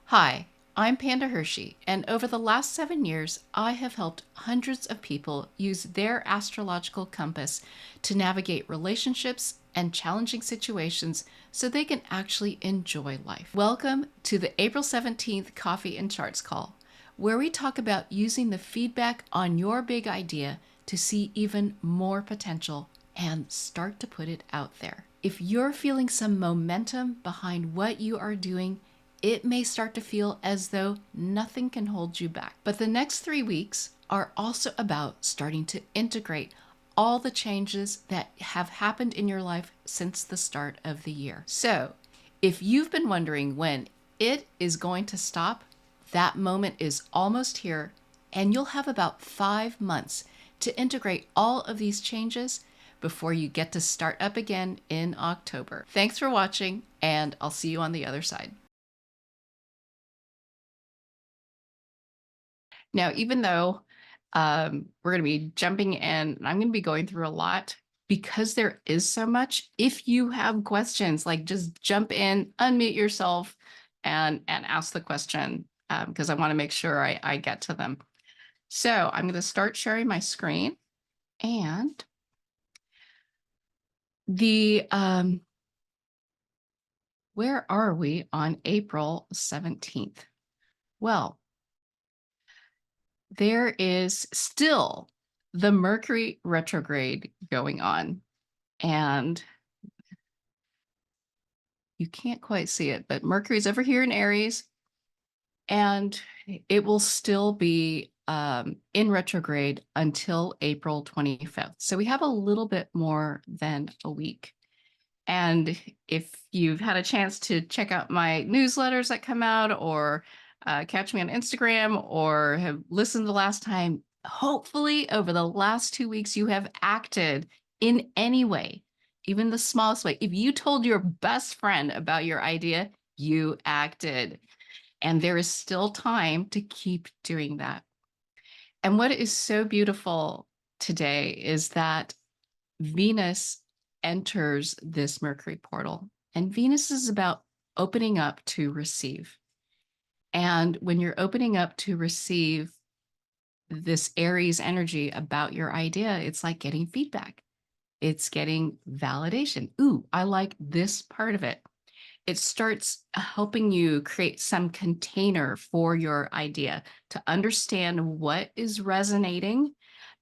Hi, I'm Panda Hershey, and over the last 7 years, I have helped hundreds of people use their astrological compass to navigate relationships and challenging situations so they can actually enjoy life. Welcome to the April 17th Coffee and Charts call, where we talk about using the feedback on your big idea to see even more potential and start to put it out there. If you're feeling some momentum behind what you are doing, it may start to feel as though nothing can hold you back. But the next 3 weeks are also about starting to integrate all the changes that have happened in your life since the start of the year. So, if you've been wondering when it is going to stop, that moment is almost here, and you'll have about 5 months to integrate all of these changes before you get to start up again in October. Thanks for watching, and I'll see you on the other side. Now, even though we're going to be jumping in, and I'm going to be going through a lot because there is so much. If you have questions, like just jump in, unmute yourself, and ask the question because I want to make sure I get to them. So I'm going to start sharing my screen, and the where are we on April 17th? Well, there is still the Mercury retrograde going on. And you can't quite see it, but Mercury's over here in Aries, and it will still be in retrograde until April 25th. So we have a little bit more than a week. And if you've had a chance to check out my newsletters that come out, or catch me on Instagram, or have listened the last time, hopefully over the last 2 weeks, you have acted in any way, even the smallest way. If you told your best friend about your idea, you acted. And there is still time to keep doing that. And what is so beautiful today is that Venus enters this Mercury portal, and Venus is about opening up to receive. And when you're opening up to receive this Aries energy about your idea, it's like getting feedback. It's getting validation. Ooh, I like this part of it. It starts helping you create some container for your idea to understand what is resonating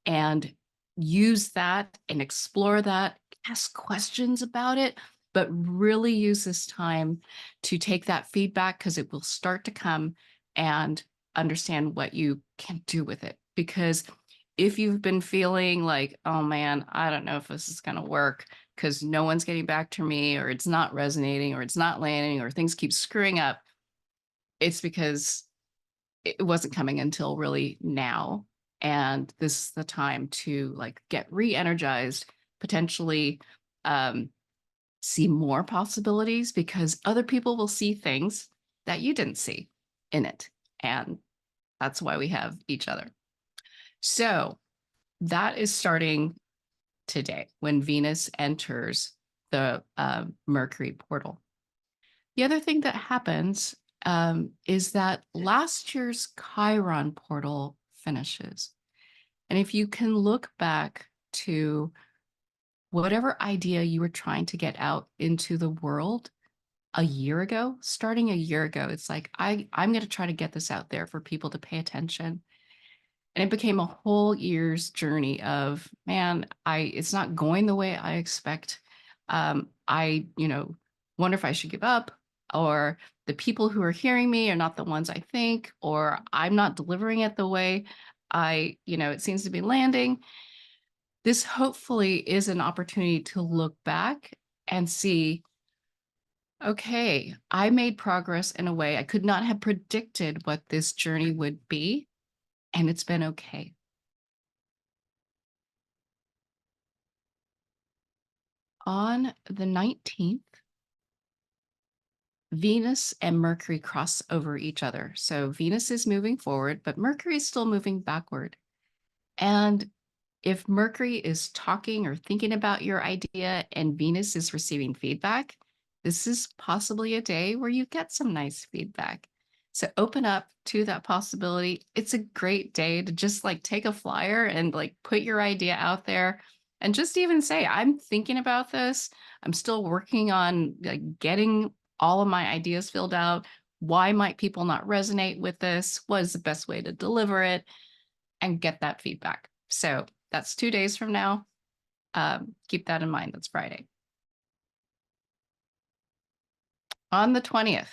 and use that and explore that, ask questions about it, but really use this time to take that feedback because it will start to come and understand what you can do with it. Because if you've been feeling like, oh man, I don't know if this is going to work because no one's getting back to me, or it's not resonating, or it's not landing, or things keep screwing up, it's because it wasn't coming until really now. And this is the time to like get re-energized, potentially um, see more possibilities because other people will see things that you didn't see in it. And that's why we have each other. So that is starting today when Venus enters the Mercury portal. The other thing that happens is that last year's Chiron portal finishes. And if you can look back to whatever idea you were trying to get out into the world a year ago, starting a year ago, it's like, I'm going to try to get this out there for people to pay attention. And it became a whole year's journey of, man, it's not going the way I expect. I wonder if I should give up, or the people who are hearing me are not the ones I think, or I'm not delivering it the way it seems to be landing. This hopefully is an opportunity to look back and see, okay, I made progress in a way I could not have predicted what this journey would be, and it's been okay. On the 19th, Venus and Mercury cross over each other. So Venus is moving forward, but Mercury is still moving backward. And if Mercury is talking or thinking about your idea and Venus is receiving feedback, this is possibly a day where you get some nice feedback. So open up to that possibility. It's a great day to just like take a flyer and like put your idea out there and just even say, I'm thinking about this. I'm still working on like getting all of my ideas filled out. Why might people not resonate with this? What is the best way to deliver it? And get that feedback. So that's 2 days from now. Keep that in mind. That's Friday. On the 20th,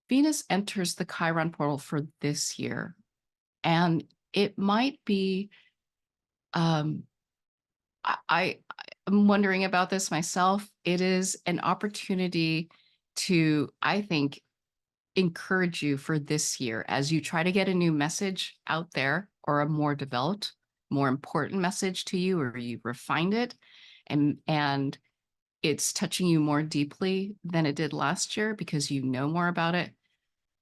Venus enters the Chiron portal for this year. And it might be, um, I'm wondering about this myself. It is an opportunity to, I think, encourage you for this year as you try to get a new message out there or a more developed, more important message to you, or you refined it and it's touching you more deeply than it did last year because you know more about it.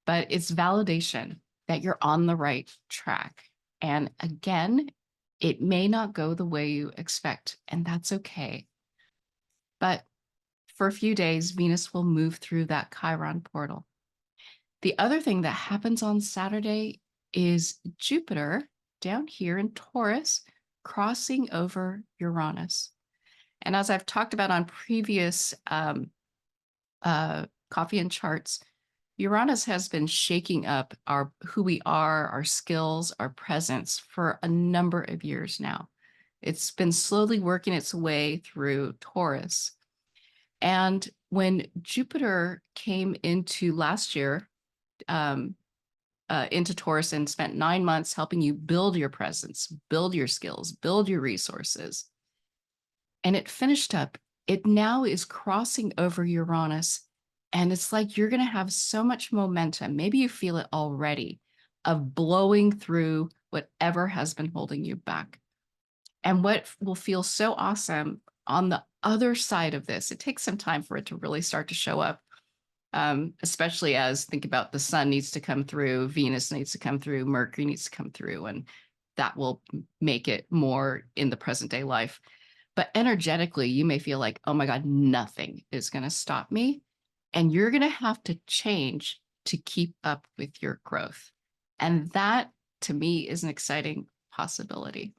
But it's validation that you're on the right track. And again, it may not go the way you expect, and that's okay. But for a few days, Venus will move through that Chiron portal. The other thing that happens on Saturday is Jupiter down here in Taurus crossing over Uranus. And as I've talked about on previous coffee and charts, Uranus has been shaking up our who we are, our skills, our presence for a number of years now. It's been slowly working its way through Taurus. And when Jupiter came into last year, into Taurus and spent 9 months helping you build your presence, build your skills, build your resources, and it finished up, it now is crossing over Uranus. And it's like you're going to have so much momentum. Maybe you feel it already of blowing through whatever has been holding you back. And what will feel so awesome on the other side of this, it takes some time for it to really start to show up, especially as think about the sun needs to come through, Venus needs to come through, Mercury needs to come through, and that will make it more in the present day life. But energetically, you may feel like, oh my God, nothing is going to stop me. And you're going to have to change to keep up with your growth. And that, to me, is an exciting possibility.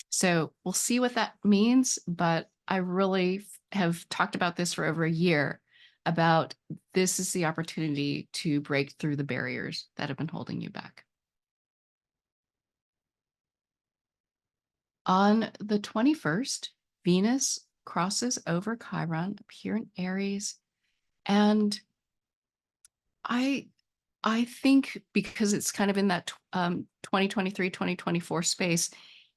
So we'll see what that means. But I really have talked about this for over a year about this is the opportunity to break through the barriers that have been holding you back. On the 21st, Venus crosses over Chiron up here in Aries. And I think because it's kind of in that 2023, 2024 space,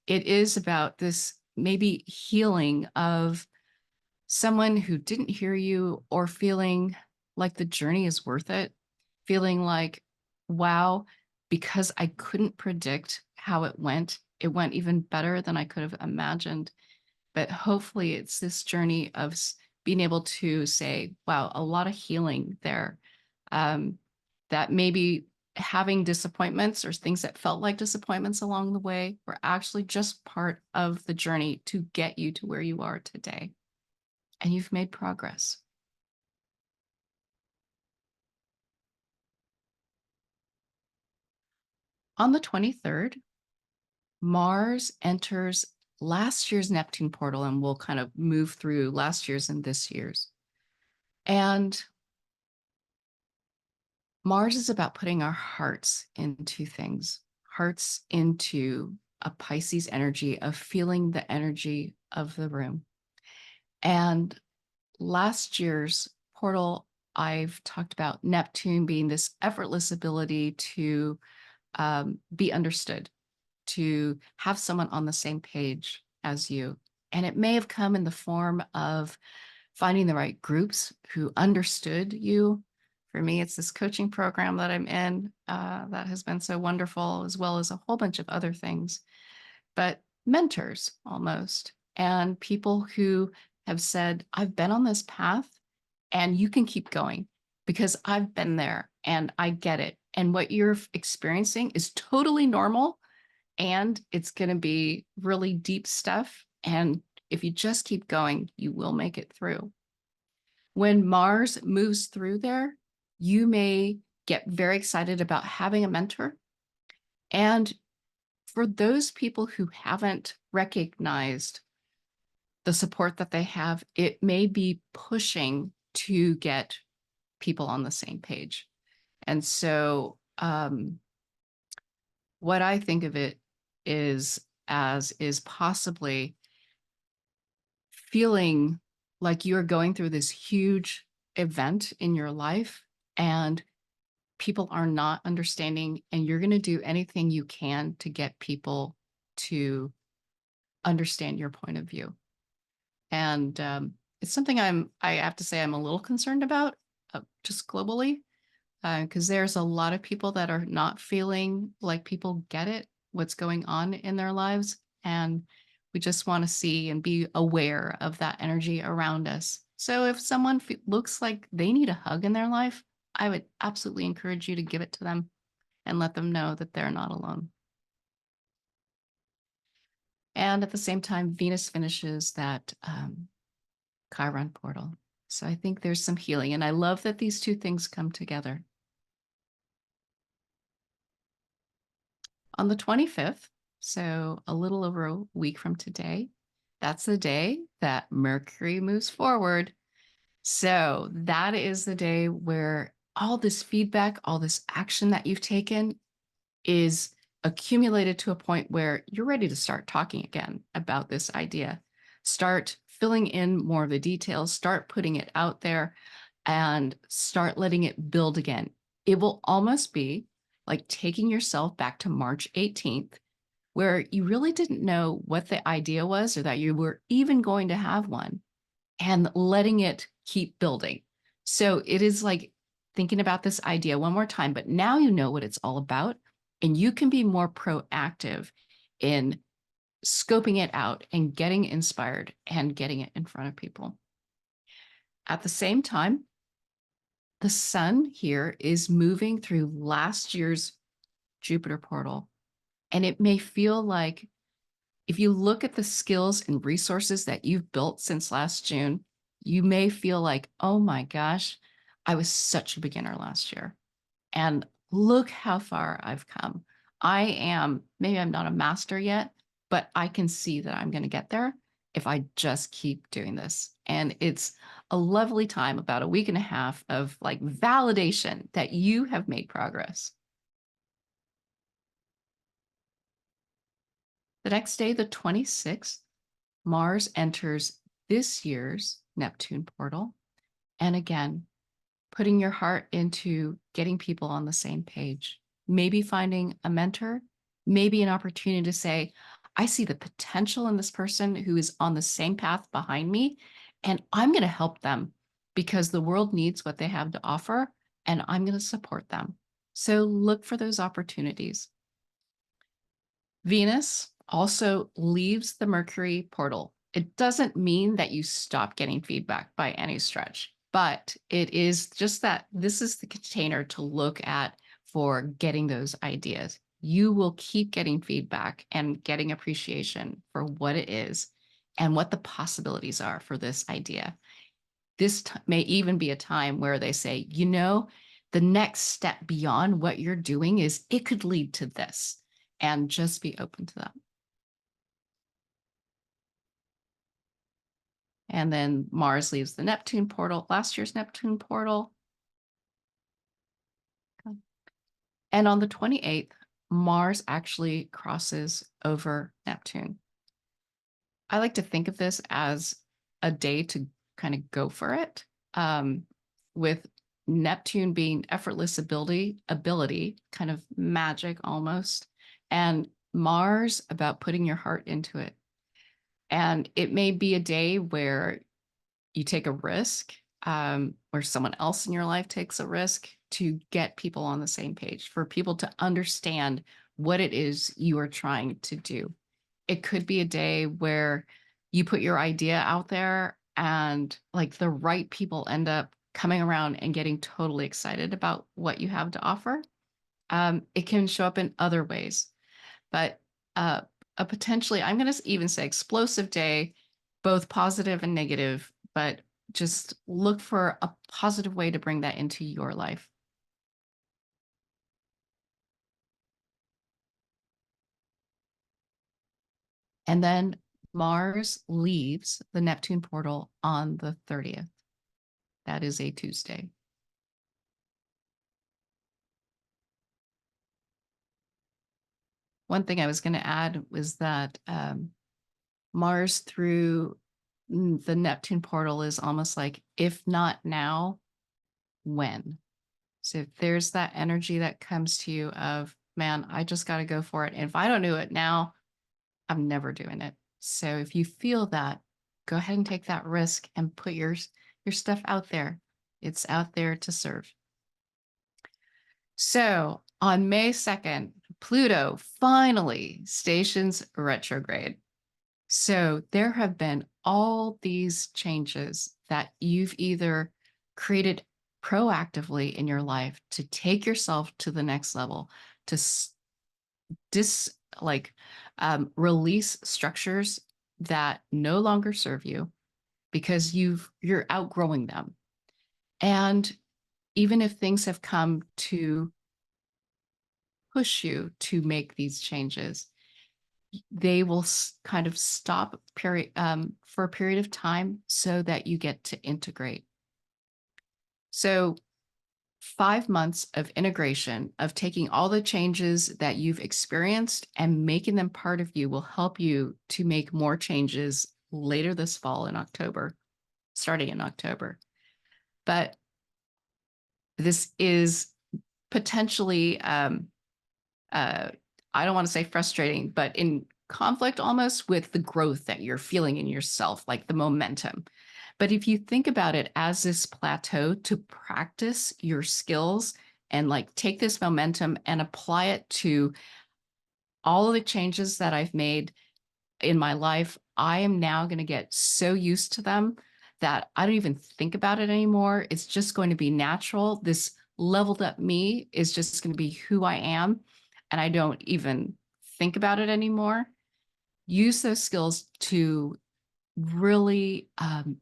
it is about this maybe healing of someone who didn't hear you or feeling like the journey is worth it, feeling like, wow, because I couldn't predict how it went even better than I could have imagined. But hopefully it's this journey of being able to say, wow, a lot of healing there. That maybe having disappointments or things that felt like disappointments along the way were actually just part of the journey to get you to where you are today. And you've made progress. On the 23rd, Mars enters last year's Neptune portal, and we'll kind of move through last year's and this year's. And Mars is about putting our hearts into things, hearts into a Pisces energy of feeling the energy of the room. And last year's portal, I've talked about Neptune being this effortless ability to be understood, to have someone on the same page as you. And it may have come in the form of finding the right groups who understood you. For me, it's this coaching program that I'm in that has been so wonderful, as well as a whole bunch of other things. But mentors almost, and people who have said, I've been on this path and you can keep going because I've been there and I get it. And what you're experiencing is totally normal and it's going to be really deep stuff. And if you just keep going, you will make it through. When Mars moves through there, you may get very excited about having a mentor. And for those people who haven't recognized the support that they have, it may be pushing to get people on the same page. And so, what I think of it is possibly feeling like you're going through this huge event in your life and people are not understanding, and you're going to do anything you can to get people to understand your point of view. And it's something I have to say I'm a little concerned about, just globally, because there's a lot of people that are not feeling like people get it, what's going on in their lives. And we just want to see and be aware of that energy around us. So if someone looks like they need a hug in their life, I would absolutely encourage you to give it to them and let them know that they're not alone. And at the same time, Venus finishes that Chiron portal. So I think there's some healing. And I love that these two things come together. On the 25th, so a little over a week from today, that's the day that Mercury moves forward. So that is the day where all this feedback, all this action that you've taken is accumulated to a point where you're ready to start talking again about this idea. Start filling in more of the details, start putting it out there, and start letting it build again. It will almost be like taking yourself back to March 18th, where you really didn't know what the idea was or that you were even going to have one, and letting it keep building. So it is like thinking about this idea one more time, but now you know what it's all about, and you can be more proactive in scoping it out and getting inspired and getting it in front of people. At the same time, the sun here is moving through last year's Jupiter portal. And it may feel like if you look at the skills and resources that you've built since last June, you may feel like, oh my gosh, I was such a beginner last year. And look how far I've come. Maybe I'm not a master yet, but I can see that I'm going to get there if I just keep doing this. And it's a lovely time, about a week and a half of like validation that you have made progress. The next day, the 26th, Mars enters this year's Neptune portal. And again, putting your heart into getting people on the same page, maybe finding a mentor, maybe an opportunity to say, I see the potential in this person who is on the same path behind me, and I'm going to help them because the world needs what they have to offer, and I'm going to support them. So look for those opportunities. Venus also leaves the Mercury portal. It doesn't mean that you stop getting feedback by any stretch, but it is just that this is the container to look at for getting those ideas. You will keep getting feedback and getting appreciation for what it is and what the possibilities are for this idea. This may even be a time where they say, you know, the next step beyond what you're doing is it could lead to this, and just be open to that. And then Mars leaves the Neptune portal, last year's Neptune portal. And on the 28th, Mars actually crosses over Neptune. I like to think of this as a day to kind of go for it, with Neptune being effortless ability, kind of magic almost, and Mars about putting your heart into it. And it may be a day where you take a risk, or someone else in your life takes a risk to get people on the same page, for people to understand what it is you are trying to do. It could be a day where you put your idea out there and like the right people end up coming around and getting totally excited about what you have to offer. It can show up in other ways, but a potentially, I'm going to even say explosive day, both positive and negative, but just look for a positive way to bring that into your life. And then Mars leaves the Neptune portal on the 30th. That is a Tuesday. One thing I was going to add was that Mars through the Neptune portal is almost like, if not now, when? So if there's that energy that comes to you of, man, I just got to go for it. And if I don't do it now, I'm never doing it. So if you feel that, go ahead and take that risk and put your stuff out there. It's out there to serve. So on May 2nd, Pluto finally stations retrograde. So there have been all these changes that you've either created proactively in your life to take yourself to the next level, to release structures that no longer serve you because you're outgrowing them. And even if things have come to push you to make these changes, they will kind of stop for a period of time so that you get to integrate. So 5 months of integration, of taking all the changes that you've experienced and making them part of you, will help you to make more changes later this fall in October, starting in October. But this is potentially, I don't want to say frustrating, but in conflict almost with the growth that you're feeling in yourself, like the momentum. But if you think about it as this plateau to practice your skills and like take this momentum and apply it to all of the changes that I've made in my life, I am now going to get so used to them that I don't even think about it anymore. It's just going to be natural. This leveled up me is just going to be who I am. And I don't even think about it anymore. Use those skills to really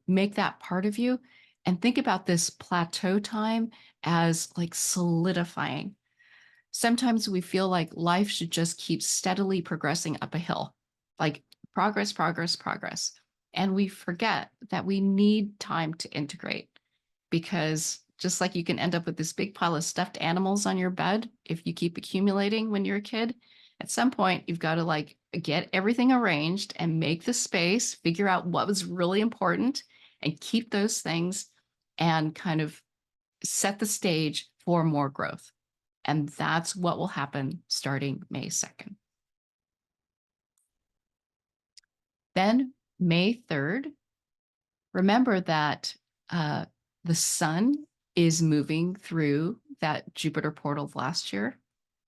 make that part of you. And think about this plateau time as like solidifying. Sometimes we feel like life should just keep steadily progressing up a hill, like progress, progress, progress. And we forget that we need time to integrate, because just like you can end up with this big pile of stuffed animals on your bed if you keep accumulating when you're a kid, at some point you've got to like get everything arranged and make the space, figure out what was really important and keep those things and kind of set the stage for more growth. And that's what will happen starting May 2nd. Then May 3rd, remember that the sun is moving through that Jupiter portal of last year,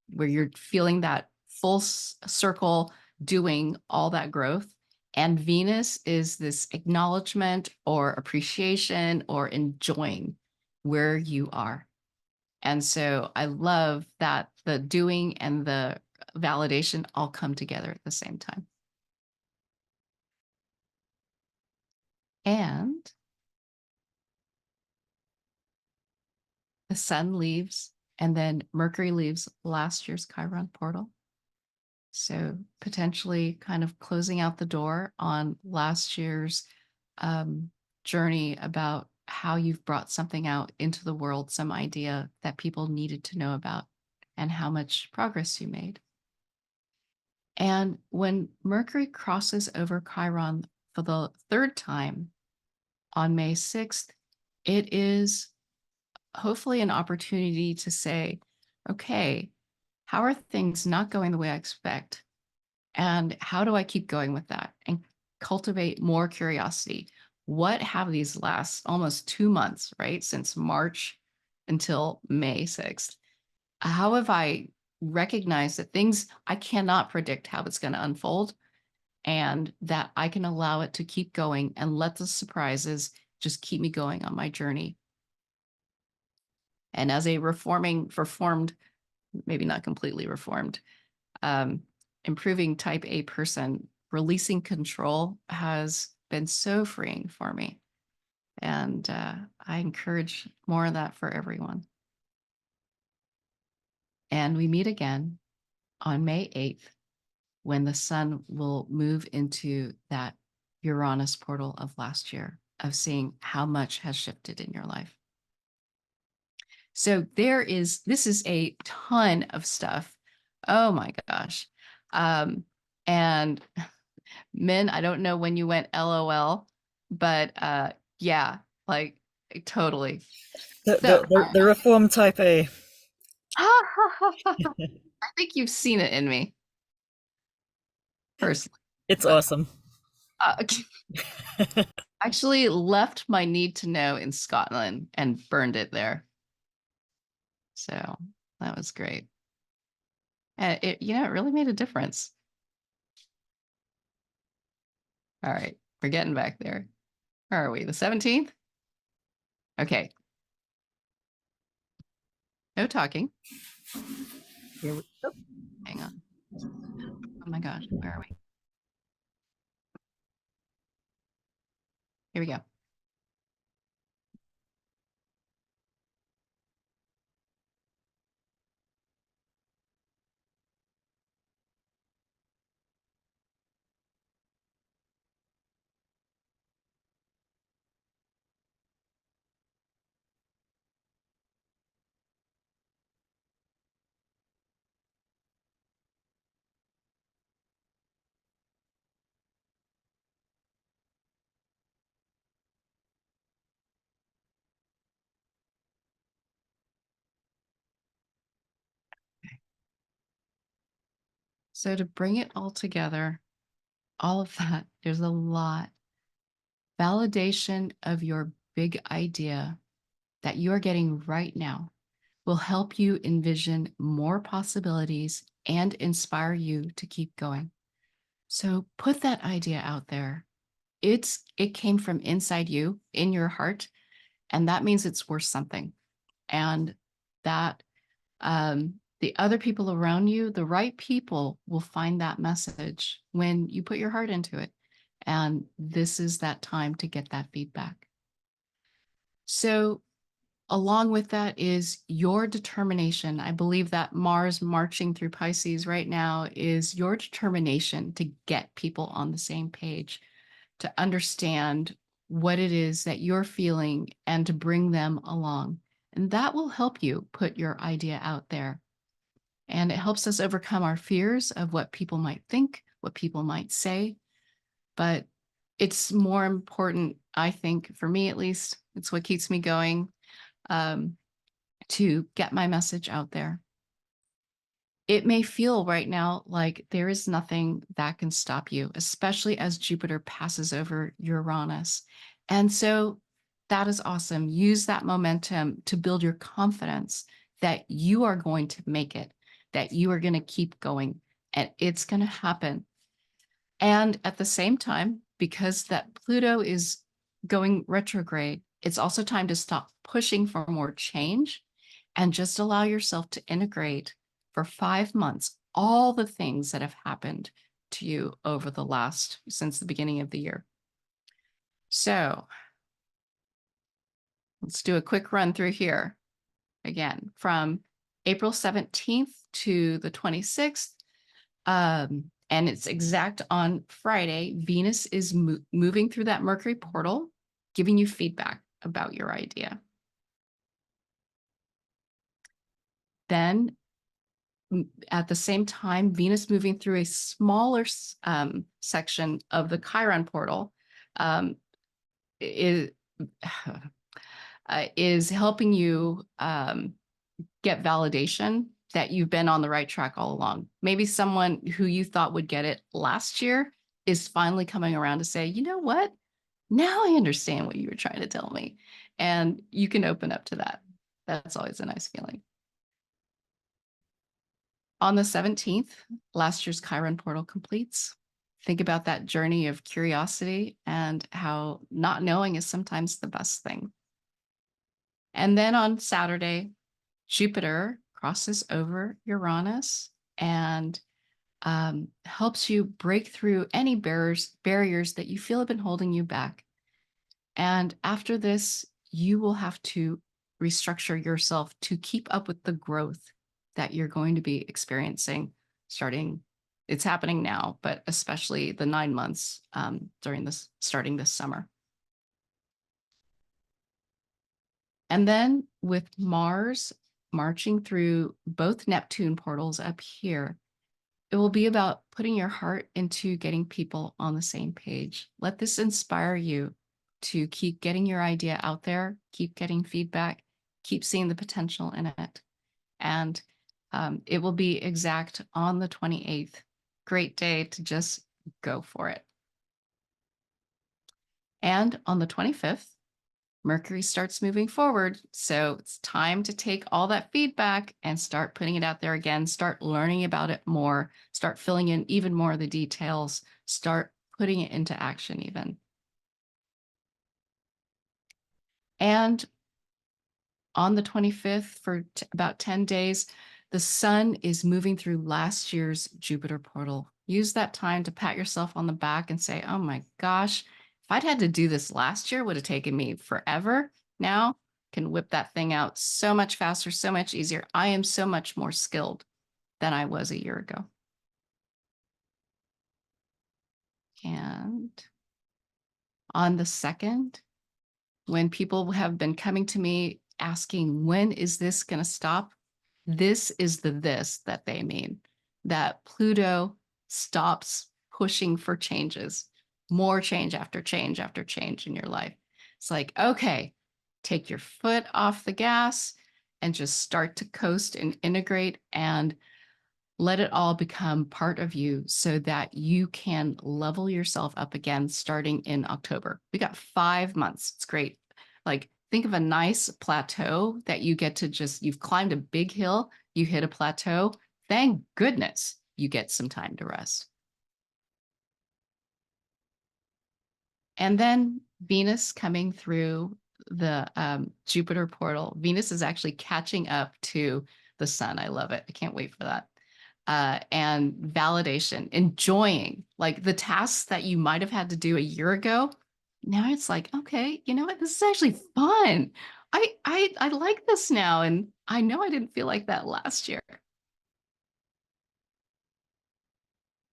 where you're feeling that full circle doing all that growth. And Venus is this acknowledgement or appreciation or enjoying where you are. And so I love that the doing and the validation all come together at the same time. And the sun leaves, and then Mercury leaves last year's Chiron portal. So potentially kind of closing out the door on last year's journey about how you've brought something out into the world, some idea that people needed to know about, and how much progress you made. And when Mercury crosses over Chiron for the 3rd time on May 6th, it is hopefully an opportunity to say, okay, how are things not going the way I expect? And how do I keep going with that and cultivate more curiosity? What have these last almost 2 months, right, since March until May 6th, how have I recognized that things, I cannot predict how it's going to unfold, and that I can allow it to keep going and let the surprises just keep me going on my journey? And as a reformed, maybe not completely reformed, improving type A person, releasing control has been so freeing for me. And I encourage more of that for everyone. And we meet again on May 8th when the sun will move into that Uranus portal of last year, of seeing how much has shifted in your life. So this is a ton of stuff. Oh my gosh. And Min, I don't know when you went LOL, but yeah, like totally. So The reform type A. I think you've seen it in me personally, It's but awesome. uh, actually left my need to know in Scotland and burned it there. So that was great. And it really made a difference. All right, we're getting back there. Where are we? The 17th? Okay. No talking. Here we go. Hang on. Oh my gosh, where are we? Here we go. So to bring it all together, all of that, there's a lot. Validation of your big idea that you are getting right now will help you envision more possibilities and inspire you to keep going. So put that idea out there. It came from inside you, in your heart, and that means it's worth something. And that the other people around you, the right people, will find that message when you put your heart into it. And this is that time to get that feedback. So along with that is your determination. I believe that Mars marching through Pisces right now is your determination to get people on the same page, to understand what it is that you're feeling and to bring them along. And that will help you put your idea out there. And it helps us overcome our fears of what people might think, what people might say. But it's more important, I think, for me at least, it's what keeps me going, um, to get my message out there. It may feel right now like there is nothing that can stop you, especially as Jupiter passes over Uranus. And so that is awesome. Use that momentum to build your confidence that you are going to make it, that you are going to keep going, and it's going to happen. And at the same time, because that Pluto is going retrograde, it's also time to stop pushing for more change and just allow yourself to integrate for 5 months all the things that have happened to you over the last, since the beginning of the year. So let's do a quick run through here. Again, from April 17th to the 26th, and it's exact on Friday, Venus is moving through that Mercury portal, giving you feedback about your idea. Then at the same time, Venus moving through a smaller section of the Chiron portal is, is helping you get validation that you've been on the right track all along. Maybe someone who you thought would get it last year is finally coming around to say, you know what? Now I understand what you were trying to tell me. And you can open up to that. That's always a nice feeling. On the 17th, last year's Chiron portal completes. Think about that journey of curiosity and how not knowing is sometimes the best thing. And then on Saturday, Jupiter crosses over Uranus and helps you break through any barriers that you feel have been holding you back. And after this, you will have to restructure yourself to keep up with the growth that you're going to be experiencing starting. It's happening now, but especially the 9 months during this, starting this summer. And then with Mars marching through both Neptune portals up here, it will be about putting your heart into getting people on the same page. Let this inspire you to keep getting your idea out there, keep getting feedback, keep seeing the potential in it. And it will be exact on the 28th. Great day to just go for it. And on the 25th, Mercury starts moving forward. So it's time to take all that feedback and start putting it out there again, start learning about it more, start filling in even more of the details, start putting it into action even. And on the 25th, for about 10 days, the sun is moving through last year's Jupiter portal. Use that time to pat yourself on the back and say, oh my gosh, if I'd had to do this last year, it would have taken me forever. Now can whip that thing out so much faster, so much easier. I am so much more skilled than I was a year ago. And on the 2nd, when people have been coming to me asking, when is this going to stop? This is the this that they mean, that Pluto stops pushing for changes, more change after change after change in your life. It's like, okay, take your foot off the gas and just start to coast and integrate and let it all become part of you so that you can level yourself up again starting in October. We got 5 months. It's great. Like, think of a nice plateau that you get to just, you've climbed a big hill, you hit a plateau. Thank goodness you get some time to rest. And then Venus coming through the Jupiter portal. Venus is actually catching up to the sun. I love it. I can't wait for that. And validation, enjoying like the tasks that you might have had to do a year ago. Now it's like, okay, you know what? This is actually fun. I like this now. And I know I didn't feel like that last year.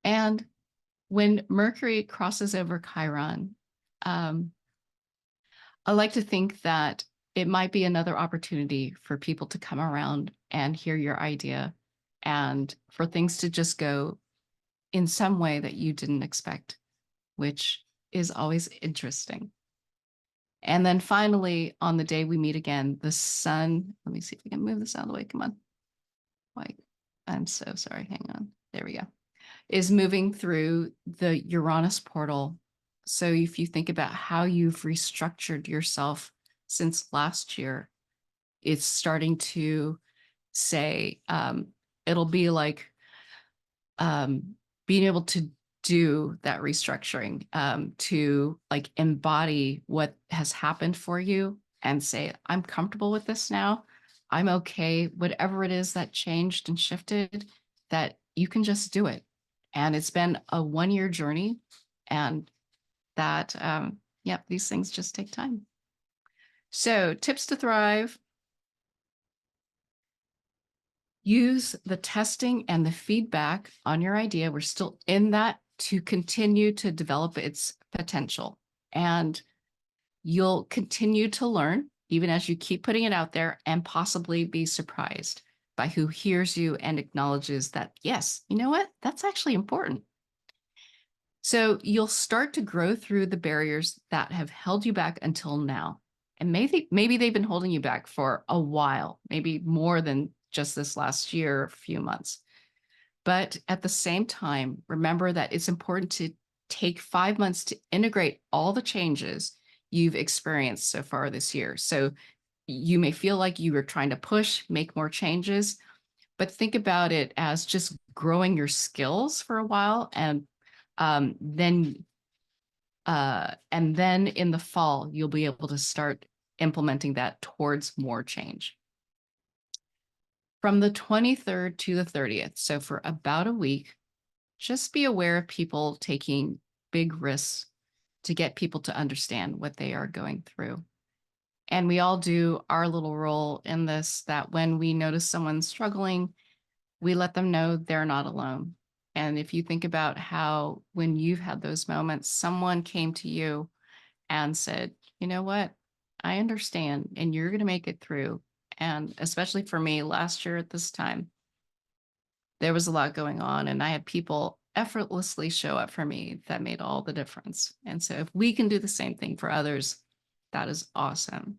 And when Mercury crosses over Chiron, um, I like to think that it might be another opportunity for people to come around and hear your idea and for things to just go in some way that you didn't expect, which is always interesting. And then finally, on the day we meet again, the sun, let me see if I can move this out of the way. Come on. Like, I'm so sorry. Hang on. There we go. Is moving through the Uranus portal. So if you think about how you've restructured yourself since last year, it's starting to say, it'll be like being able to do that restructuring, to like embody what has happened for you and say, I'm comfortable with this now. I'm okay. Whatever it is that changed and shifted, that you can just do it. And it's been a 1-year journey, and that, yep, these things just take time. So tips to thrive. Use the testing and the feedback on your idea. We're still in that to continue to develop its potential. And you'll continue to learn even as you keep putting it out there and possibly be surprised by who hears you and acknowledges that, yes, you know what? That's actually important. So you'll start to grow through the barriers that have held you back until now. And maybe they've been holding you back for a while, maybe more than just this last year, a few months. But at the same time, remember that it's important to take 5 months to integrate all the changes you've experienced so far this year. So you may feel like you are trying to push, make more changes, but think about it as just growing your skills for a while, and then in the fall, you'll be able to start implementing that towards more change. From the 23rd to the 30th, so for about a week, just be aware of people taking big risks, to get people to understand what they are going through. And we all do our little role in this, that when we notice someone struggling, we let them know they're not alone. And if you think about how, when you've had those moments, someone came to you and said, you know what, I understand, and you're going to make it through. And especially for me, last year at this time, there was a lot going on, and I had people effortlessly show up for me that made all the difference. And so if we can do the same thing for others, that is awesome.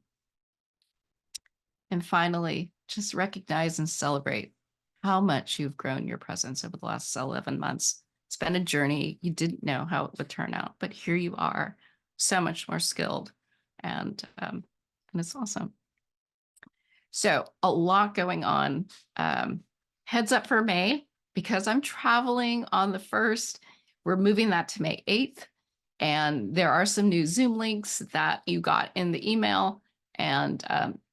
And finally, just recognize and celebrate how much you've grown your presence over the last 11 months. It's been a journey. You didn't know how it would turn out, but here you are, so much more skilled, and it's awesome. So a lot going on. Heads up for May, because I'm traveling on the 1st. We're moving that to May 8th. And there are some new Zoom links that you got in the email. And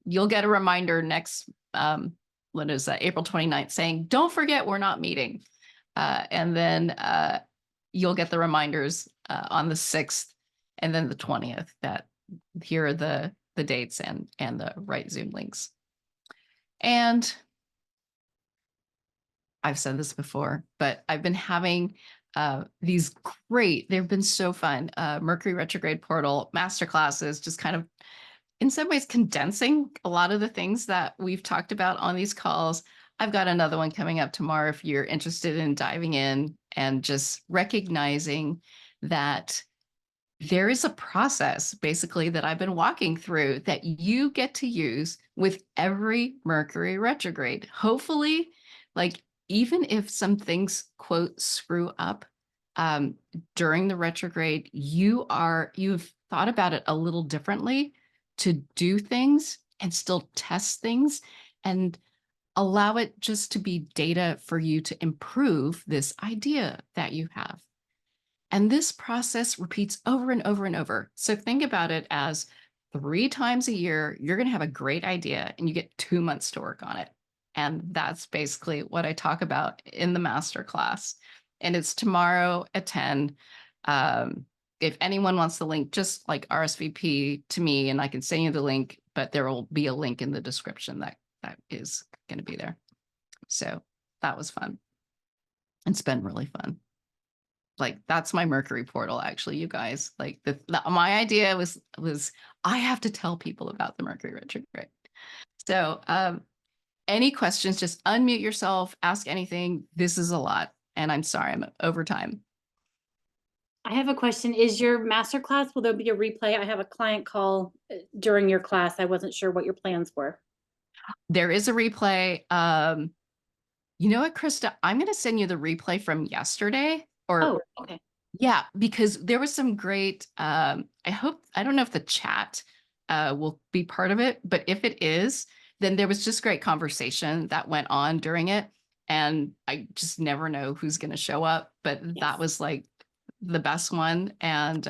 you'll get a reminder next, what is that, April 29th, saying, don't forget, we're not meeting. And then you'll get the reminders on the 6th and then the 20th that here are the dates and the right Zoom links. And I've said this before, but I've been having these great, they've been so fun, Mercury retrograde portal masterclasses, just kind of in some ways condensing a lot of the things that we've talked about on these calls. I've got another one coming up tomorrow if you're interested in diving in and just recognizing that there is a process basically that I've been walking through that you get to use with every Mercury retrograde. Hopefully, like, even if some things, quote, screw up during the retrograde, you've thought about it a little differently to do things and still test things and allow it just to be data for you to improve this idea that you have. And this process repeats over and over and over. So think about it as 3 times a year, you're going to have a great idea and you get 2 months to work on it. And that's basically what I talk about in the master class. And it's tomorrow at 10. If anyone wants the link, just like RSVP to me and I can send you the link, but there will be a link in the description that is going to be there. So that was fun. It's been really fun. Like, that's my Mercury portal, actually, you guys. Like, my idea was I have to tell people about the Mercury retrograde. So any questions, just unmute yourself, ask anything. This is a lot, and I'm sorry, I'm over time. I have a question. Is your master class, will there be a replay? I have a client call during your class. I wasn't sure what your plans were. There is a replay. You know what, Krista? I'm going to send you the replay from yesterday. Oh, okay. Yeah, because there was some great, I don't know if the chat will be part of it, but if it is, then there was just great conversation that went on during it. And I just never know who's going to show up, but Yes. That was like the best one. And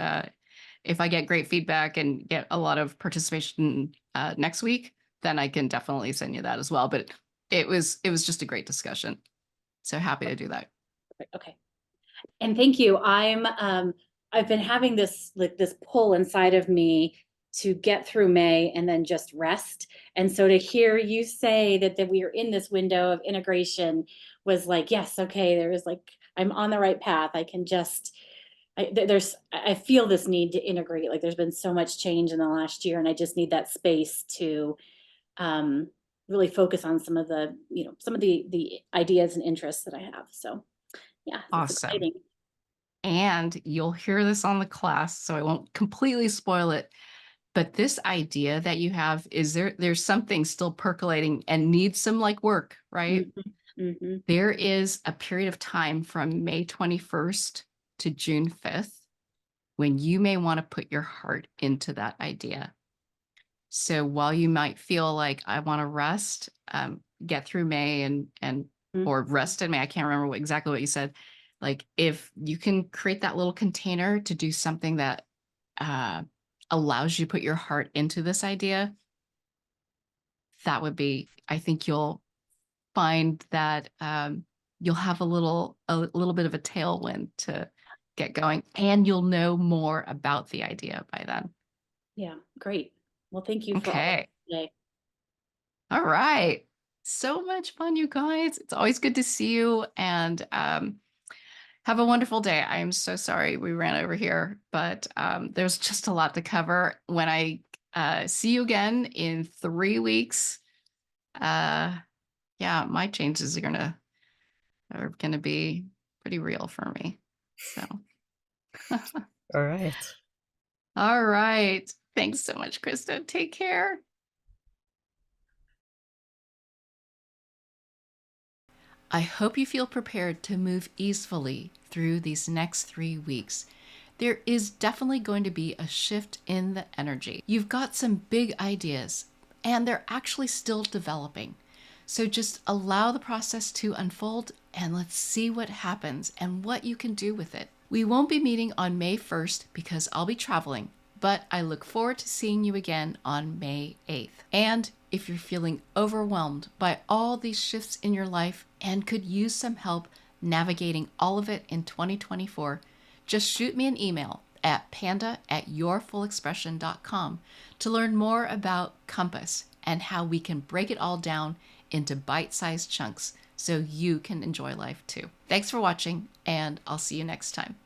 if I get great feedback and get a lot of participation next week, then I can definitely send you that as well. But it was just a great discussion. So happy to do that. Okay. And thank you. I've been having this pull inside of me to get through May and then just rest. And so to hear you say that we are in this window of integration was like, yes, okay, there is like, I'm on the right path. I can just, I feel this need to integrate. Like, there's been so much change in the last year, and I just need that space to really focus on some of the, some of the ideas and interests that I have. So yeah, it's Awesome. exciting. And you'll hear this on the class, so I won't completely spoil it. But this idea that you have is there's something still percolating and needs some like work, right? Mm-hmm. Mm-hmm. There is a period of time from May 21st to June 5th when you may want to put your heart into that idea. So while you might feel like I want to rest, get through May and or rest in May, I can't remember exactly what you said. Like, if you can create that little container to do something that allows you to put your heart into this idea, that would be, I think you'll find that you'll have a little bit of a tailwind to get going, and you'll know more about the idea by then. Yeah, great. Well, thank you for all of Okay. this today. All right. So much fun, you guys. It's always good to see you, and have a wonderful day. I am so sorry we ran over here, but there's just a lot to cover. When I see you again in 3 weeks, uh, yeah, my changes are gonna be pretty real for me. So, All right. all right. Thanks so much, Krista. Take care. I hope you feel prepared to move easily through these next 3 weeks. There is definitely going to be a shift in the energy. You've got some big ideas, and they're actually still developing. So just allow the process to unfold, and let's see what happens and what you can do with it. We won't be meeting on May 1st because I'll be traveling, but I look forward to seeing you again on May 8th. And if you're feeling overwhelmed by all these shifts in your life and could use some help navigating all of it in 2024, just shoot me an email at panda@yourfullexpression.com to learn more about Compass and how we can break it all down into bite-sized chunks so you can enjoy life too. Thanks for watching, and I'll see you next time.